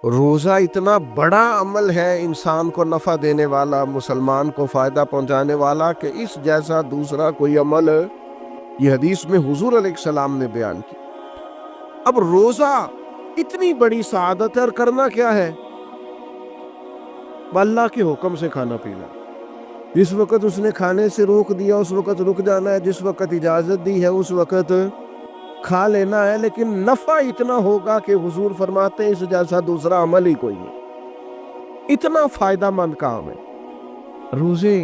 روزہ اتنا بڑا عمل ہے، انسان کو نفع دینے والا، مسلمان کو فائدہ پہنچانے والا، کہ اس جیسا دوسرا کوئی عمل یہ حدیث میں حضور علیہ السلام نے بیان کی۔ اب روزہ اتنی بڑی سعادت ہے، اور کرنا کیا ہے؟ اللہ کے حکم سے کھانا پینا۔ جس وقت اس نے کھانے سے روک دیا اس وقت رک جانا ہے، جس وقت اجازت دی ہے اس وقت کھا لینا ہے، لیکن نفع اتنا ہوگا کہ حضور فرماتے ہیں اس جیسا دوسرا عمل ہی کوئی نہیں۔ اتنا فائدہ مند کام ہے۔ روزے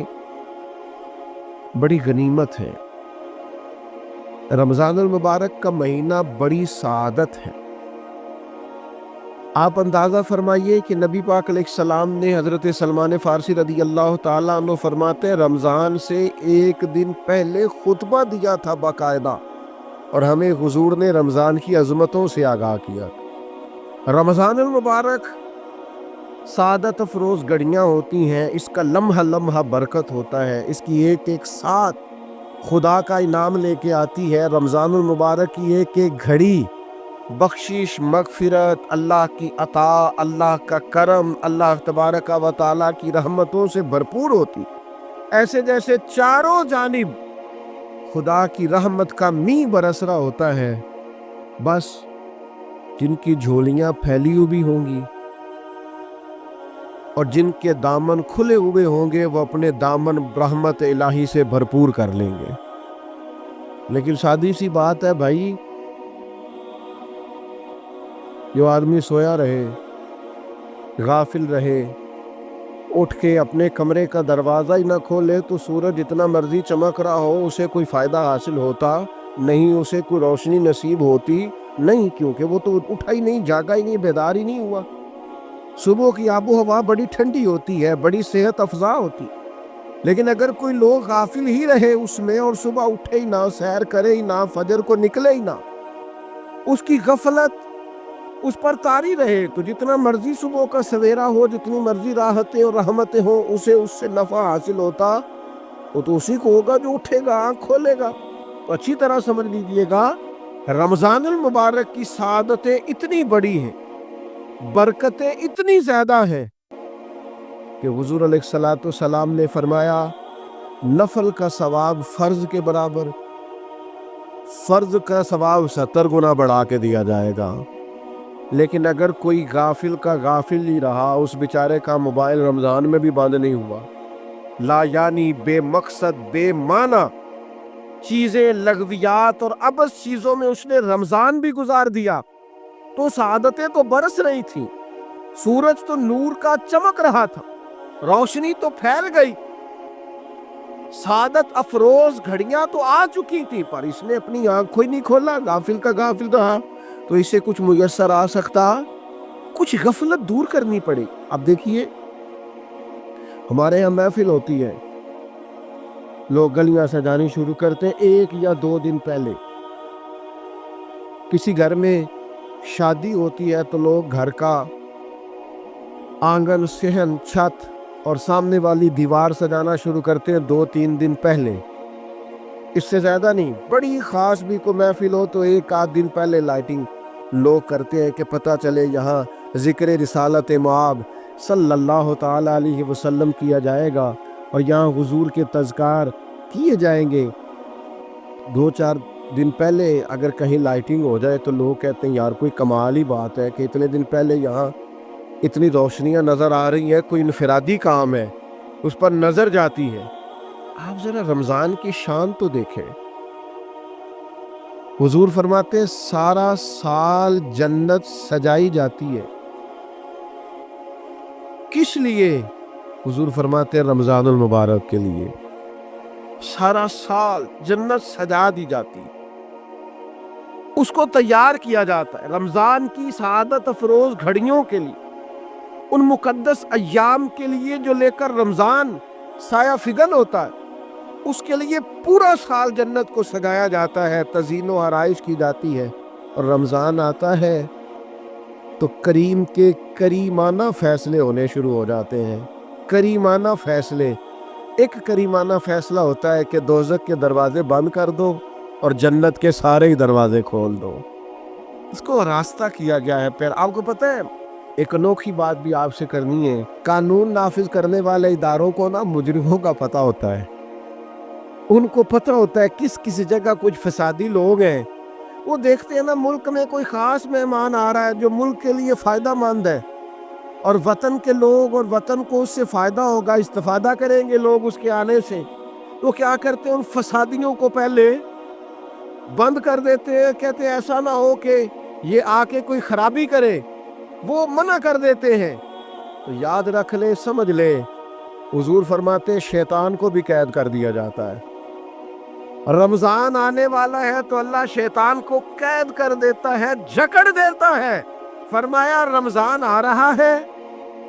بڑی غنیمت ہے۔ رمضان المبارک کا مہینہ بڑی سعادت ہے۔ آپ اندازہ فرمائیے کہ نبی پاک علیہ السلام نے حضرت سلمان فارسی رضی اللہ تعالیٰ عنہ فرماتے ہیں رمضان سے ایک دن پہلے خطبہ دیا تھا باقاعدہ، اور ہمیں حضور نے رمضان کی عظمتوں سے آگاہ کیا۔ رمضان المبارک سعادت افروز گھڑیاں ہوتی ہیں، اس کا لمحہ لمحہ برکت ہوتا ہے، اس کی ایک ایک ساتھ خدا کا انعام لے کے آتی ہے۔ رمضان المبارک کی ایک ایک گھڑی بخشش، مغفرت، اللہ کی عطا، اللہ کا کرم، اللہ تبارک و تعالیٰ کی رحمتوں سے بھرپور ہوتی، ایسے جیسے چاروں جانب خدا کی رحمت کا می برس رہا ہوتا ہے۔ بس جن کی جھولیاں پھیلی ہوئی ہوں گی اور جن کے دامن کھلے ہوئے ہوں گے وہ اپنے دامن رحمت الہی سے بھرپور کر لیں گے۔ لیکن سادی سی بات ہے بھائی، جو آدمی سویا رہے، غافل رہے، اٹھ کے اپنے کمرے کا دروازہ ہی نہ کھولے تو سورج جتنا مرضی چمک رہا ہو اسے کوئی فائدہ حاصل ہوتا نہیں، اسے کوئی روشنی نصیب ہوتی نہیں، کیونکہ وہ تو اٹھا ہی نہیں، جاگا ہی نہیں، بیدار ہی نہیں ہوا۔ صبح کی آب و ہوا بڑی ٹھنڈی ہوتی ہے، بڑی صحت افزا ہوتی، لیکن اگر کوئی لوگ غافل ہی رہے اس میں اور صبح اٹھے ہی نہ، سیر کرے ہی نہ، فجر کو نکلے ہی نہ، اس کی غفلت اس پر طاری رہے، تو جتنا مرضی صبح کا سویرا ہو، جتنی مرضی راحتیں اور رحمتیں ہوں، اسے اس سے نفع حاصل ہوتا وہ تو اسی کو ہوگا جو اٹھے گا، آنکھ کھولے گا۔ تو اچھی طرح سمجھ لیجئے گا، رمضان المبارک کی سعادتیں اتنی بڑی ہیں، برکتیں اتنی زیادہ ہیں کہ حضور علیہ السلام نے فرمایا نفل کا ثواب فرض کے برابر، فرض کا ثواب 70 گنا بڑھا کے دیا جائے گا۔ لیکن اگر کوئی غافل کا غافل ہی رہا، اس بیچارے کا موبائل رمضان میں بھی بند نہیں ہوا، لا یعنی بے مقصد بے معنی چیزیں، لغویات اور عبث چیزوں میں اس نے رمضان بھی گزار دیا، تو سعادتیں تو برس رہی تھیں، سورج تو نور کا چمک رہا تھا، روشنی تو پھیل گئی، سعادت افروز گھڑیاں تو آ چکی تھی، پر اس نے اپنی آنکھوں ہی نہیں کھولا، غافل کا غافل رہا۔ تو اسے کچھ میسر آ سکتا، کچھ غفلت دور کرنی پڑے۔ اب دیکھیے ہمارے یہاں محفل ہوتی ہے، لوگ گلیاں سجانی شروع کرتے ہیں 1 یا 2 دن پہلے۔ کسی گھر میں شادی ہوتی ہے تو لوگ گھر کا آنگن، صحن، چھت اور سامنے والی دیوار سجانا شروع کرتے ہیں 2-3 دن پہلے، اس سے زیادہ نہیں۔ بڑی خاص بھی کوئی محفل ہو تو 1-8 دن پہلے لائٹنگ لوگ کرتے ہیں کہ پتہ چلے یہاں ذکر رسالت مآب صلی اللہ تعالی علیہ وسلم کیا جائے گا، اور یہاں حضور کے تذکار کیے جائیں گے۔ 2-4 دن پہلے اگر کہیں لائٹنگ ہو جائے تو لوگ کہتے ہیں یار کوئی کمال ہی بات ہے کہ اتنے دن پہلے یہاں اتنی روشنیاں نظر آ رہی ہیں، کوئی انفرادی کام ہے، اس پر نظر جاتی ہے۔ آپ ذرا رمضان کی شان تو دیکھیں، حضور فرماتے ہیں سارا سال جنت سجائی جاتی ہے، کس لیے؟ حضور فرماتے ہیں رمضان المبارک کے لیے، سارا سال جنت سجا دی جاتی، اس کو تیار کیا جاتا ہے رمضان کی سعادت افروز گھڑیوں کے لیے، ان مقدس ایام کے لیے جو لے کر رمضان سایہ فگن ہوتا ہے، اس کے لیے پورا سال جنت کو سجایا جاتا ہے، تزئین و آرائش کی جاتی ہے، اور رمضان آتا ہے تو کریم کے کریمانہ فیصلے ہونے شروع ہو جاتے ہیں۔ کریمانہ فیصلے، ایک کریمانہ فیصلہ ہوتا ہے کہ دوزخ کے دروازے بند کر دو اور جنت کے سارے ہی دروازے کھول دو، اس کو راستہ کیا گیا ہے۔ پھر آپ کو پتہ ہے ایک انوکھی بات بھی آپ سے کرنی ہے. قانون نافذ کرنے والے اداروں کو نا مجرموں کا پتہ ہوتا ہے. ان کو پتہ ہوتا ہے کس جگہ کچھ فسادی لوگ ہیں. وہ دیکھتے ہیں نا ملک میں کوئی خاص مہمان آ رہا ہے جو ملک کے لیے فائدہ مند ہے اور وطن کے لوگ اور وطن کو اس سے فائدہ ہوگا, استفادہ کریں گے لوگ اس کے آنے سے. تو کیا کرتے ہیں, ان فسادیوں کو پہلے بند کر دیتے ہیں. کہتے ہیں ایسا نہ ہو کہ یہ آ کے کوئی خرابی کرے, وہ منع کر دیتے ہیں. تو یاد رکھ لے, سمجھ لے, حضور فرماتے ہیں شیطان کو بھی قید کر دیا جاتا ہے. رمضان آنے والا ہے تو اللہ شیطان کو قید کر دیتا ہے, جکڑ دیتا ہے. فرمایا رمضان آ رہا ہے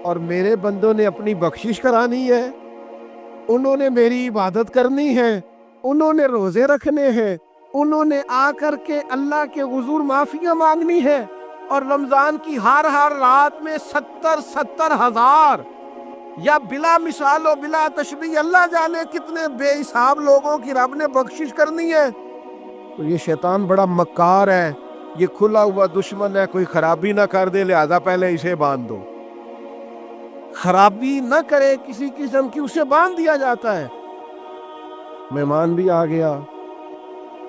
اور میرے بندوں نے اپنی بخشش کرانی ہے, انہوں نے میری عبادت کرنی ہے, انہوں نے روزے رکھنے ہیں, انہوں نے آ کر کے اللہ کے حضور معافیاں مانگنی ہے. اور رمضان کی ہر رات میں 70,000 یا بلا مثال و بلا تشبیہ اللہ جانے کتنے بے حساب لوگوں کی رب نے بخشش کرنی ہے. تو یہ شیطان بڑا مکار ہے, یہ کھلا ہوا دشمن ہے, کوئی خرابی نہ کر دے لہذا پہلے اسے باندھ دو. خرابی نہ کرے کسی قسم کی, اسے باندھ دیا جاتا ہے. مہمان بھی آ گیا,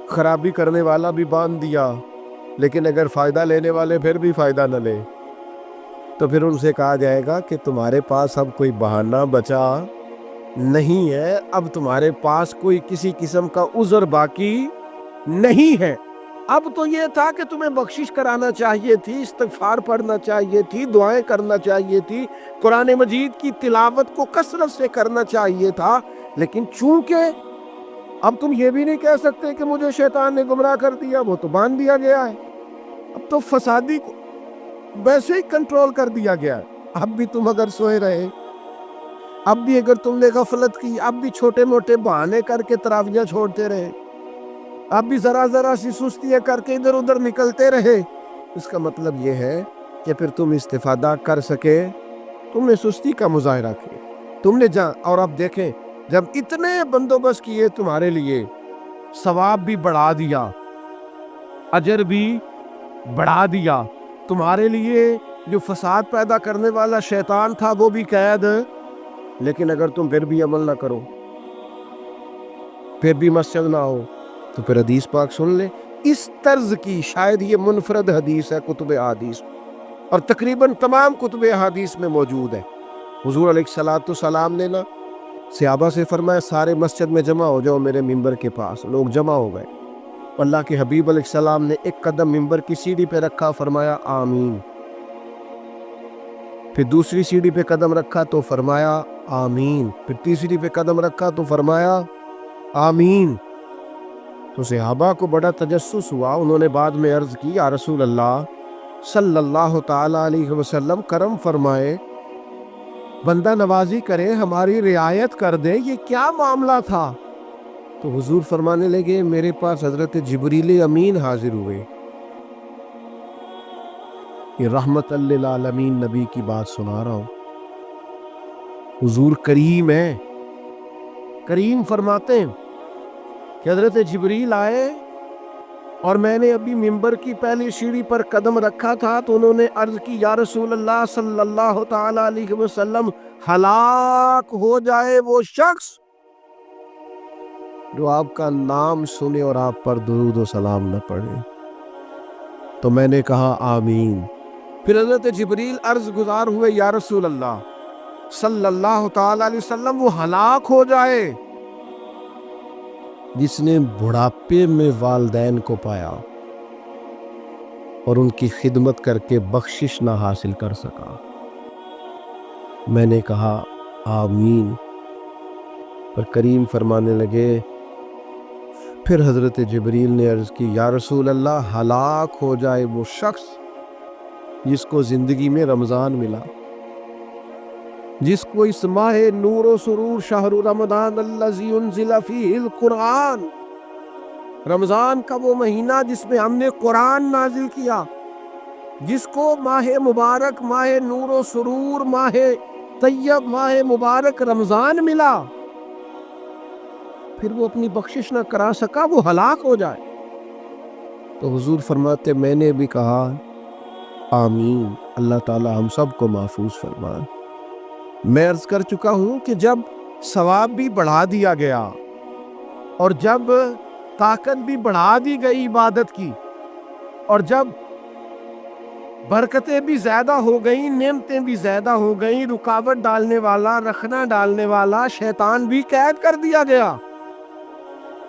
خرابی کرنے والا بھی باندھ دیا, لیکن اگر فائدہ لینے والے پھر بھی فائدہ نہ لے تو پھر ان سے کہا جائے گا کہ تمہارے پاس اب کوئی بہانہ بچا نہیں ہے, اب تمہارے پاس کوئی کسی قسم کا عذر باقی نہیں ہے. اب تو یہ تھا کہ تمہیں بخشش کرانا چاہیے تھی, استغفار پڑھنا چاہیے تھی, دعائیں کرنا چاہیے تھی, قرآن مجید کی تلاوت کو کثرت سے کرنا چاہیے تھا. لیکن چونکہ اب تم یہ بھی نہیں کہہ سکتے کہ مجھے شیطان نے گمراہ کر دیا, وہ تو باندھ دیا گیا ہے. اب تو فسادی کو ویسے ہی کنٹرول کر دیا گیا ہے. اب بھی تم اگر سوئے رہے, اب بھی اگر تم نے غفلت کی, اب بھی چھوٹے موٹے بہانے کر کے تراویحیں چھوڑتے رہے, اب بھی ذرا سی سستیاں کر کے ادھر ادھر نکلتے رہے, اس کا مطلب یہ ہے کہ پھر تم استفادہ کر سکے, تم نے سستی کا مظاہرہ کیا, تم نے اور اب دیکھیں جب اتنے بندوبست کیے تمہارے لیے, ثواب بھی بڑھا دیا, اجر بھی بڑھا دیا, تمہارے لیے جو فساد پیدا کرنے والا شیطان تھا وہ بھی قید. لیکن اگر تم پھر بھی عمل نہ کرو, پھر بھی مسجد نہ ہو, تو پھر حدیث پاک سن لے. اس طرز کی شاید یہ منفرد حدیث ہے کتب احادیث, اور تقریباً تمام کتب احادیث میں موجود ہے. حضور علیہ السلام نے نا صحابہ سے فرمایا سارے مسجد میں جمع ہو جاؤ میرے ممبر کے پاس. لوگ جمع ہو گئے. اللہ کے حبیب علیہ السلام نے ایک قدم ممبر کی سیڑھی پہ رکھا, فرمایا آمین. پھر دوسری سیڑھی پہ قدم رکھا تو فرمایا آمین. پھر تیسری پہ قدم رکھا تو فرمایا آمین. تو صحابہ کو بڑا تجسس ہوا. انہوں نے بعد میں عرض کی یا رسول اللہ صلی اللہ تعالی علیہ وسلم کرم فرمائے, بندہ نوازی کرے, ہماری رعایت کر دے, یہ کیا معاملہ تھا؟ تو حضور فرمانے لگے میرے پاس حضرت جبریل امین حاضر ہوئے. یہ رحمت للعالمین نبی کی بات سنا رہا ہوں. حضور کریم ہے. کریم فرماتے ہیں کہ حضرت جبریل آئے اور میں نے ابھی ممبر کی پہلی سیڑھی پر قدم رکھا تھا تو انہوں نے عرض کی یا رسول اللہ صلی اللہ تعالی علیہ وسلم ہلاک ہو جائے وہ شخص جو آپ کا نام سنے اور آپ پر درود و سلام نہ پڑھے. تو میں نے کہا آمین. پھر حضرت جبریل عرض گزار ہوئے یا رسول اللہ صلی اللہ تعالی علیہ وسلم وہ ہلاک ہو جائے جس نے بڑھاپے میں والدین کو پایا اور ان کی خدمت کر کے بخشش نہ حاصل کر سکا. میں نے کہا آمین. پر کریم فرمانے لگے پھر حضرت جبریل نے عرض کی یا رسول اللہ ہلاک ہو جائے وہ شخص جس کو زندگی میں رمضان ملا, جس کو اس ماہ نور و سرور شہر رمضان الذی انزل فیہ القرآن, رمضان کا وہ مہینہ جس میں ہم نے قرآن نازل کیا, جس کو ماہ مبارک, ماہ نور و سرور, ماہ طیب, ماہ مبارک رمضان ملا, پھر وہ اپنی بخشش نہ کرا سکا, وہ ہلاک ہو جائے. تو حضور فرماتے میں نے بھی کہا آمین. اللہ تعالی ہم سب کو محفوظ فرمائے۔ میں عرض کر چکا ہوں کہ جب ثواب بھی بڑھا دیا گیا اور جب طاقت بھی بڑھا دی گئی عبادت کی اور جب برکتیں بھی زیادہ ہو گئیں، نعمتیں بھی زیادہ ہو گئیں، رکاوٹ ڈالنے والا، رخنا ڈالنے والا شیطان بھی قید کر دیا گیا،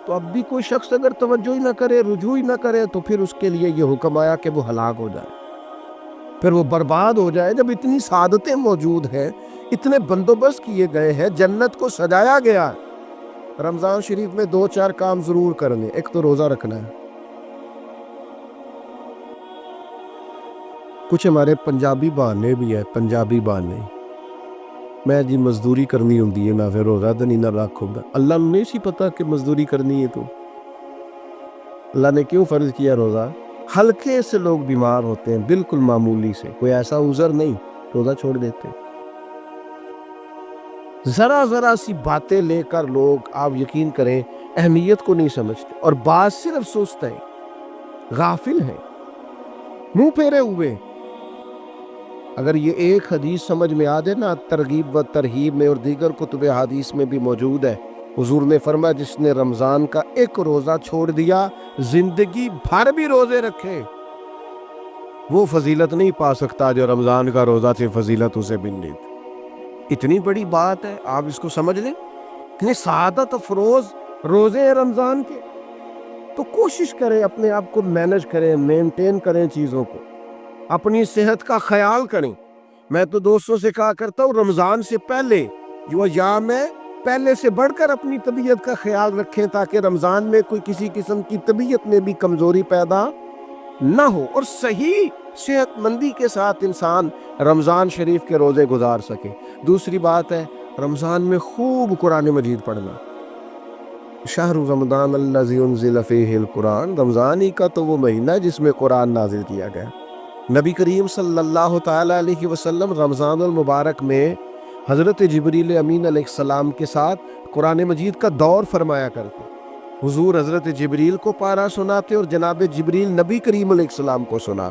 تو اب بھی کوئی شخص اگر توجہ ہی نہ کرے، رجوع ہی نہ کرے، تو پھر اس کے لیے یہ حکم آیا کہ وہ ہلاک ہو جائے، پھر وہ برباد ہو جائے۔ جب اتنی سعادتیں موجود ہیں، اتنے بندوبست کیے گئے ہیں، جنت کو سجایا گیا ہے، رمضان شریف میں 2-4 کام ضرور کرنے۔ ایک تو روزہ رکھنا ہے۔ کچھ ہمارے پنجابی بہانے بھی ہیں، پنجابی بہانے، میں جی مزدوری کرنی ہوندی ہے، میں پھر روزہ تو نہیں نہ رکھوں گا۔ اللہ نے نہیں سی پتا کہ مزدوری کرنی ہے، تو اللہ نے کیوں فرض کیا روزہ؟ ہلکے سے لوگ بیمار ہوتے ہیں، بالکل معمولی سے، کوئی ایسا عذر نہیں، روزہ چھوڑ دیتے ہیں۔ ذرا سی باتیں لے کر لوگ، آپ یقین کریں، اہمیت کو نہیں سمجھتے، اور بعض صرف سست ہیں، غافل ہیں، منہ پھیرے ہوئے۔ اگر یہ ایک حدیث سمجھ میں آ جائے نا، ترغیب و ترہیب میں اور دیگر کتب حدیث میں بھی موجود ہے، حضور نے فرمایا جس نے رمضان کا ایک روزہ چھوڑ دیا، زندگی بھر بھی روزے رکھے، وہ فضیلت نہیں پا سکتا جو رمضان کا روزہ سے فضیلت اسے ملی۔ اتنی بڑی بات ہے، آپ اس کو سمجھ لیں، اتنے سعادت افروز روزے رمضان کے۔ تو کوشش کریں، اپنے آپ کو مینج کریں، مینٹین کریں چیزوں کو، اپنی صحت کا خیال کریں۔ میں تو دوستوں سے کہا کرتا ہوں، رمضان سے پہلے جو ایام ہے، پہلے سے بڑھ کر اپنی طبیعت کا خیال رکھیں، تاکہ رمضان میں کوئی کسی قسم کی طبیعت میں بھی کمزوری پیدا نہ ہو، اور صحیح صحت مندی کے ساتھ انسان رمضان شریف کے روزے گزار سکے۔ دوسری بات ہے، رمضان میں خوب قرآن مجید پڑھنا۔ شہر رمضان الذی انزل فیہ القرآن، رمضان ہی کا تو وہ مہینہ ہے جس میں قرآن نازل کیا گیا۔ نبی کریم صلی اللہ تعالیٰ علیہ وسلم رمضان المبارک میں حضرت جبریل امین علیہ السلام کے ساتھ قرآن مجید کا دور فرمایا کرتے۔ حضور حضرت جبریل کو پارہ سناتے اور جناب جبریل نبی کریم علیہ السلام کو سنا۔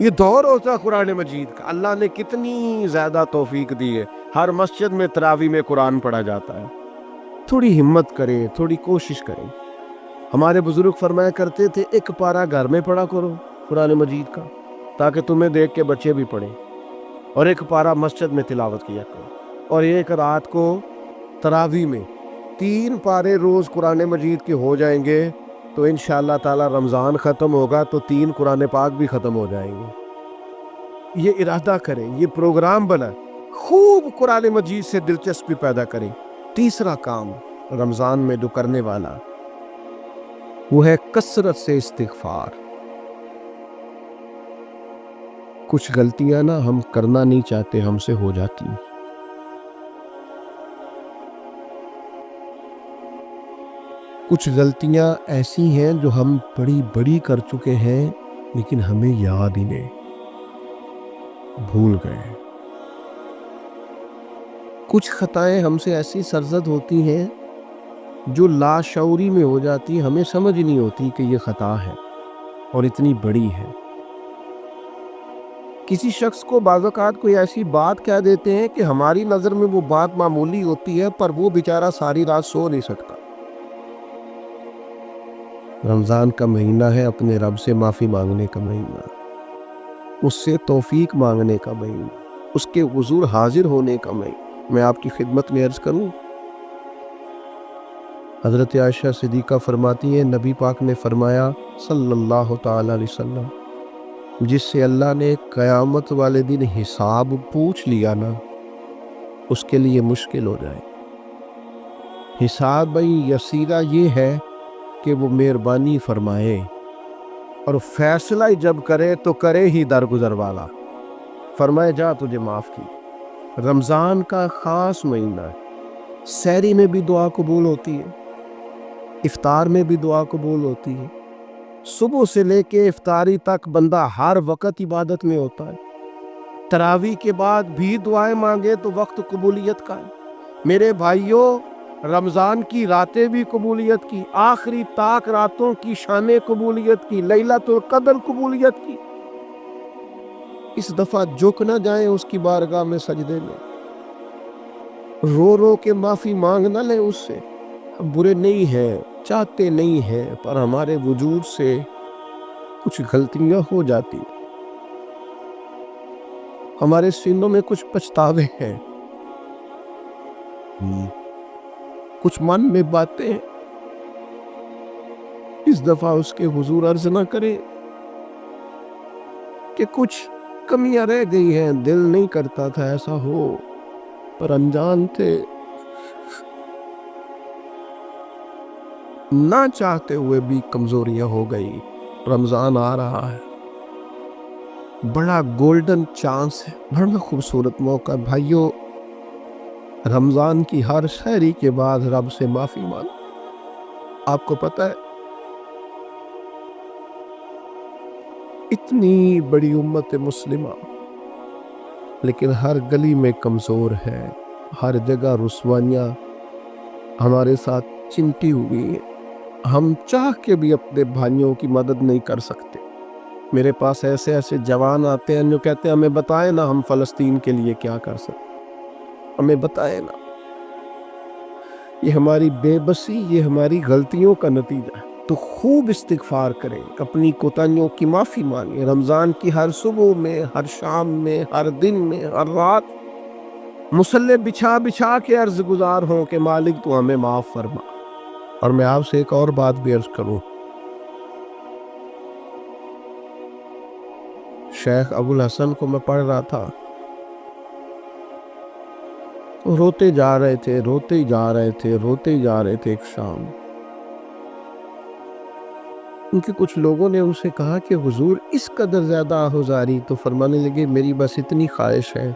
یہ دور ہوتا ہے قرآن مجید کا۔ اللہ نے کتنی زیادہ توفیق دی ہے، ہر مسجد میں تراویح میں قرآن پڑھا جاتا ہے۔ تھوڑی ہمت کریں، تھوڑی کوشش کریں۔ ہمارے بزرگ فرمایا کرتے تھے، ایک پارہ گھر میں پڑھا کرو قرآن مجید کا، تاکہ تمہیں دیکھ کے بچے بھی پڑھیں، اور ایک پارہ مسجد میں تلاوت کیا کرو، اور ایک رات کو تراویح میں 3 پارے روز قرآن مجید کے ہو جائیں گے، تو انشاءاللہ تعالی رمضان ختم ہوگا تو 3 قرآن پاک بھی ختم ہو جائیں گے۔ یہ ارادہ کریں، یہ پروگرام بنا، خوب قرآن مجید سے دلچسپی پیدا کریں۔ تیسرا کام رمضان میں جو کرنے والا، وہ ہے کثرت سے استغفار۔ کچھ غلطیاں نا ہم کرنا نہیں چاہتے، ہم سے ہو جاتی ہیں۔ کچھ غلطیاں ایسی ہیں جو ہم بڑی بڑی کر چکے ہیں، لیکن ہمیں یاد ہی نہیں، بھول گئے۔ کچھ خطائیں ہم سے ایسی سرزد ہوتی ہیں جو لاشعوری میں ہو جاتی، ہمیں سمجھ نہیں ہوتی کہ یہ خطا ہے اور اتنی بڑی ہے۔ کسی شخص کو بعض اوقات کوئی ایسی بات کہہ دیتے ہیں کہ ہماری نظر میں وہ بات معمولی ہوتی ہے، پر وہ بیچارہ ساری رات سو نہیں سکتا۔ رمضان کا مہینہ ہے اپنے رب سے معافی مانگنے کا مہینہ، اس سے توفیق مانگنے کا مہینہ، اس کے حضور حاضر ہونے کا مہینہ۔ میں آپ کی خدمت میں عرض کروں، حضرت عائشہ صدیقہ فرماتی ہیں، نبی پاک نے فرمایا صلی اللہ تعالی علیہ وسلم، جس سے اللہ نے قیامت والے دن حساب پوچھ لیا نا، اس کے لیے مشکل ہو جائے۔ حساب بھائی یسیرہ یہ ہے کہ وہ مہربانی فرمائے، اور فیصلہ جب کرے تو کرے ہی درگزر والا، فرمائے جا تجھے معاف کی۔ رمضان کا خاص مہینہ ہے، سحری میں بھی دعا قبول ہوتی ہے، افطار میں بھی دعا قبول ہوتی ہے، صبح سے لے کے افطاری تک بندہ ہر وقت عبادت میں ہوتا ہے۔ تراویح کے بعد بھی دعائیں مانگے تو وقت قبولیت کا ہے۔ میرے بھائیوں، رمضان کی راتیں بھی قبولیت کی، آخری طاق راتوں کی شان قبولیت کی، لیلۃ القدر قبولیت کی۔ اس دفعہ جھک نہ جائیں اس کی بارگاہ میں سجدے میں، رو رو کے معافی مانگ نہ لیں اس سے۔ ہم برے نہیں ہیں، چاہتے نہیں ہیں، پر ہمارے وجود سے کچھ غلطیاں ہو جاتی، ہمارے سینوں میں کچھ پچھتاوے ہیں، کچھ من میں باتیں۔ اس دفعہ اس کے حضور عرض نہ کریں کہ کچھ کمیاں رہ گئی ہیں، دل نہیں کرتا تھا ایسا ہو، پر انجان تھے، نہ چاہتے ہوئے بھی کمزوریاں ہو گئی۔ رمضان آ رہا ہے، بڑا گولڈن چانس ہے، بڑا خوبصورت موقع۔ بھائیو، رمضان کی ہر سحری کے بعد رب سے معافی مانگو۔ آپ کو پتہ ہے اتنی بڑی امت مسلمہ، لیکن ہر گلی میں کمزور ہے، ہر جگہ رسوائیاں ہمارے ساتھ چمٹی ہوئی ہیں۔ ہم چاہ کے بھی اپنے بھائیوں کی مدد نہیں کر سکتے۔ میرے پاس ایسے جوان آتے ہیں جو کہتے ہیں ہمیں بتائیں نا ہم فلسطین کے لیے کیا کر سکتے، ہمیں بتائیں نا۔ یہ ہماری بے بسی، یہ ہماری غلطیوں کا نتیجہ ہے۔ تو خوب استغفار کریں، اپنی کوتاہیوں کی معافی مانگیں۔ رمضان کی ہر صبح میں، ہر شام میں، ہر دن میں، ہر رات مصلی بچھا بچھا کے عرض گزار ہوں کہ مالک تو ہمیں معاف فرما۔ اور میں آپ سے ایک اور بات بھی عرض کروں، شیخ ابو الحسن کو میں پڑھ رہا تھا، روتے جا رہے تھے، روتے ہی جا رہے تھے، روتے ہی جا رہے تھے۔ ایک شام ان کے کچھ لوگوں نے ان سے کہا کہ حضور اس قدر زیادہ آہوزاری؟ تو فرمانے لگے میری بس اتنی خواہش ہے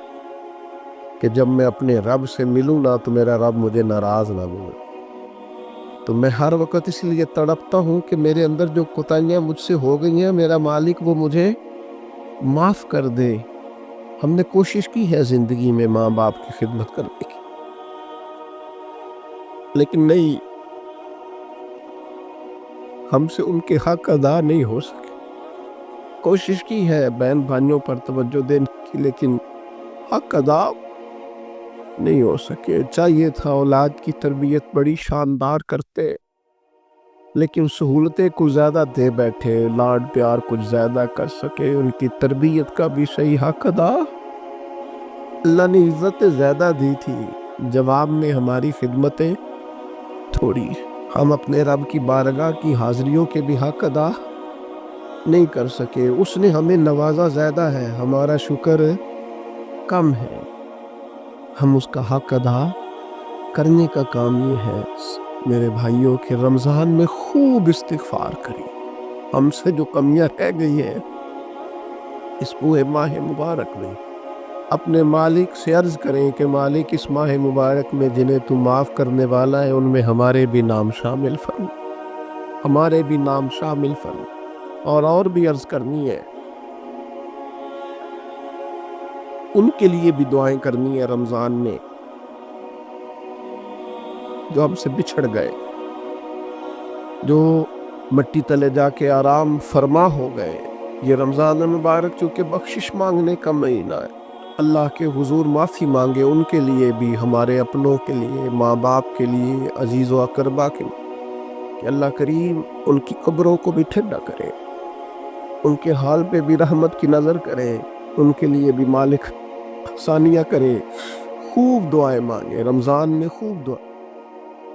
کہ جب میں اپنے رب سے ملوں نا تو میرا رب مجھے ناراض نہ ہو۔ تو میں ہر وقت اس لیے تڑپتا ہوں کہ میرے اندر جو کوتاہیاں مجھ سے ہو گئی ہیں، میرا مالک وہ مجھے معاف کر دے۔ ہم نے کوشش کی ہے زندگی میں ماں باپ کی خدمت کرنے کی، لیکن نہیں، ہم سے ان کے حق ادا نہیں ہو سکے۔ کوشش کی ہے بہن بھائیوں پر توجہ دینے کی، لیکن حق ادا نہیں ہو سکے۔ چاہیے تھا اولاد کی تربیت بڑی شاندار کرتے، لیکن سہولتیں کچھ زیادہ دے بیٹھے، لاڈ پیار کچھ زیادہ کر سکے، ان کی تربیت کا بھی صحیح حق ادا۔ اللہ نے عزتیں زیادہ دی تھی، جواب میں ہماری خدمتیں تھوڑی۔ ہم اپنے رب کی بارگاہ کی حاضریوں کے بھی حق ادا نہیں کر سکے۔ اس نے ہمیں نوازا زیادہ ہے، ہمارا شکر کم ہے۔ ہم اس کا حق ادا کرنے کا کام یہ ہے میرے بھائیوں کہ رمضان میں خوب استغفار کریں۔ ہم سے جو کمیاں رہ گئی ہیں اس پورے ماہ مبارک میں، اپنے مالک سے عرض کریں کہ مالک اس ماہ مبارک میں جنہیں تو معاف کرنے والا ہے ان میں ہمارے بھی نام شامل فرما، ہمارے بھی نام شامل فرما۔ اور بھی عرض کرنی ہے، ان کے لیے بھی دعائیں کرنی ہے رمضان میں جو ہم سے بچھڑ گئے، جو مٹی تلے جا کے آرام فرما ہو گئے۔ یہ رمضان مبارک چونکہ بخشش مانگنے کا مہینہ ہے، اللہ کے حضور معافی مانگے ان کے لیے بھی، ہمارے اپنوں کے لیے، ماں باپ کے لیے، عزیز و اقربا کے لیے، کہ اللہ کریم ان کی قبروں کو بھی ٹھنڈا کرے، ان کے حال پہ بھی رحمت کی نظر کرے، ان کے لیے بھی مالک ثانیہ کرے۔ خوب دعائیں مانگے رمضان میں، خوب دعا